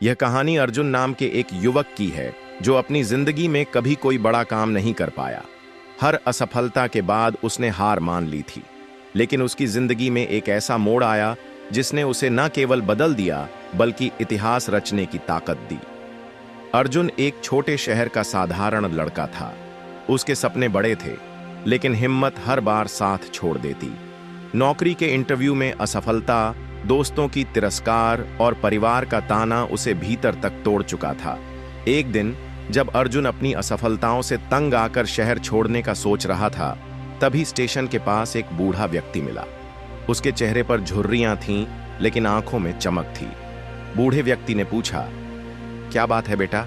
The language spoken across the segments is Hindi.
यह कहानी अर्जुन नाम के एक युवक की है जो अपनी जिंदगी में कभी कोई बड़ा काम नहीं कर पाया। हर असफलता के बाद उसने हार मान ली थी, लेकिन उसकी जिंदगी में एक ऐसा मोड़ आया जिसने उसे न केवल बदल दिया बल्कि इतिहास रचने की ताकत दी। अर्जुन एक छोटे शहर का साधारण लड़का था। उसके सपने बड़े थे, लेकिन हिम्मत हर बार साथ छोड़ देती। नौकरी के इंटरव्यू में असफलता, दोस्तों की तिरस्कार और परिवार का ताना उसे भीतर तक तोड़ चुका था। एक दिन जब अर्जुन अपनी असफलताओं से तंग आकर शहर छोड़ने का सोच रहा था, तभी स्टेशन के पास एक बूढ़ा व्यक्ति मिला। उसके चेहरे पर झुर्रियां थीं, लेकिन आंखों में चमक थी। बूढ़े व्यक्ति ने पूछा, क्या बात है बेटा,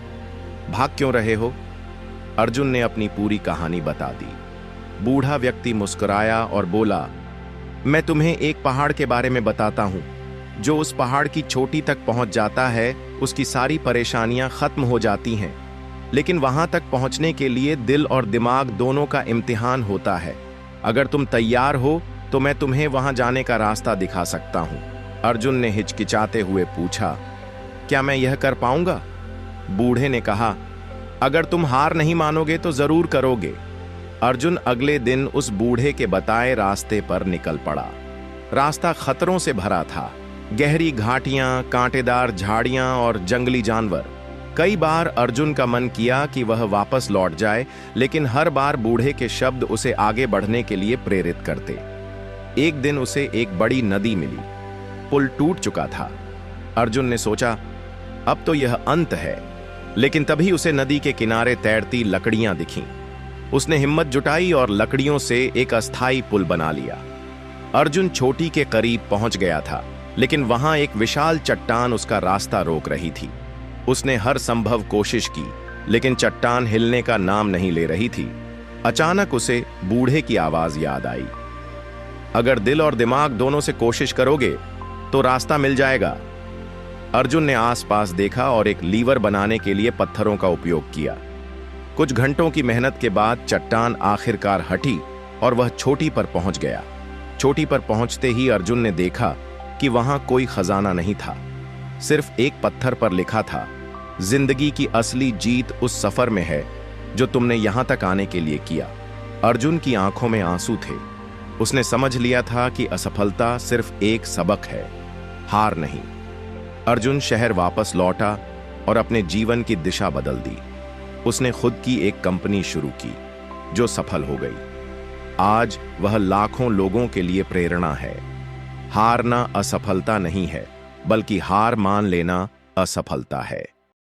भाग क्यों रहे हो? अर्जुन ने अपनी पूरी कहानी बता दी। बूढ़ा व्यक्ति मुस्कुराया और बोला, मैं तुम्हें एक पहाड़ के बारे में बताता हूं। जो उस पहाड़ की चोटी तक पहुंच जाता है, उसकी सारी परेशानियां खत्म हो जाती हैं। लेकिन वहां तक पहुंचने के लिए दिल और दिमाग दोनों का इम्तिहान होता है। अगर तुम तैयार हो तो मैं तुम्हें वहां जाने का रास्ता दिखा सकता हूं। अर्जुन ने हिचकिचाते हुए पूछा, क्या मैं यह कर पाऊंगा? बूढ़े ने कहा, अगर तुम हार नहीं मानोगे तो जरूर करोगे। अर्जुन अगले दिन उस बूढ़े के बताए रास्ते पर निकल पड़ा। रास्ता खतरों से भरा था। गहरी घाटियां, कांटेदार झाड़ियां और जंगली जानवर। कई बार अर्जुन का मन किया कि वह वापस लौट जाए, लेकिन हर बार बूढ़े के शब्द उसे आगे बढ़ने के लिए प्रेरित करते। एक दिन उसे एक बड़ी नदी मिली। पुल टूट चुका था। अर्जुन ने सोचा, अब तो यह अंत है। लेकिन तभी उसे नदी के किनारे तैरती लकड़ियां दिखीं। उसने हिम्मत जुटाई और लकड़ियों से एक अस्थाई पुल बना लिया। अर्जुन चोटी के करीब पहुंच गया था, लेकिन वहां एक विशाल चट्टान उसका रास्ता रोक रही थी। उसने हर संभव कोशिश की, लेकिन चट्टान हिलने का नाम नहीं ले रही थी। अचानक उसे बूढ़े की आवाज याद आई, अगर दिल और दिमाग दोनों से कोशिश करोगे तो रास्ता मिल जाएगा। अर्जुन ने आसपास देखा और एक लीवर बनाने के लिए पत्थरों का उपयोग किया। कुछ घंटों की मेहनत के बाद चट्टान आखिरकार हटी और वह चोटी पर पहुंच गया। चोटी पर पहुंचते ही अर्जुन ने देखा कि वहां कोई खजाना नहीं था। सिर्फ एक पत्थर पर लिखा था, जिंदगी की असली जीत उस सफर में है जो तुमने यहां तक आने के लिए किया। अर्जुन की आंखों में आंसू थे। उसने समझ लिया था कि असफलता सिर्फ एक सबक है, हार नहीं। अर्जुन शहर वापस लौटा और अपने जीवन की दिशा बदल दी। उसने खुद की एक कंपनी शुरू की जो सफल हो गई। आज वह लाखों लोगों के लिए प्रेरणा है। हारना असफलता नहीं है, बल्कि हार मान लेना असफलता है।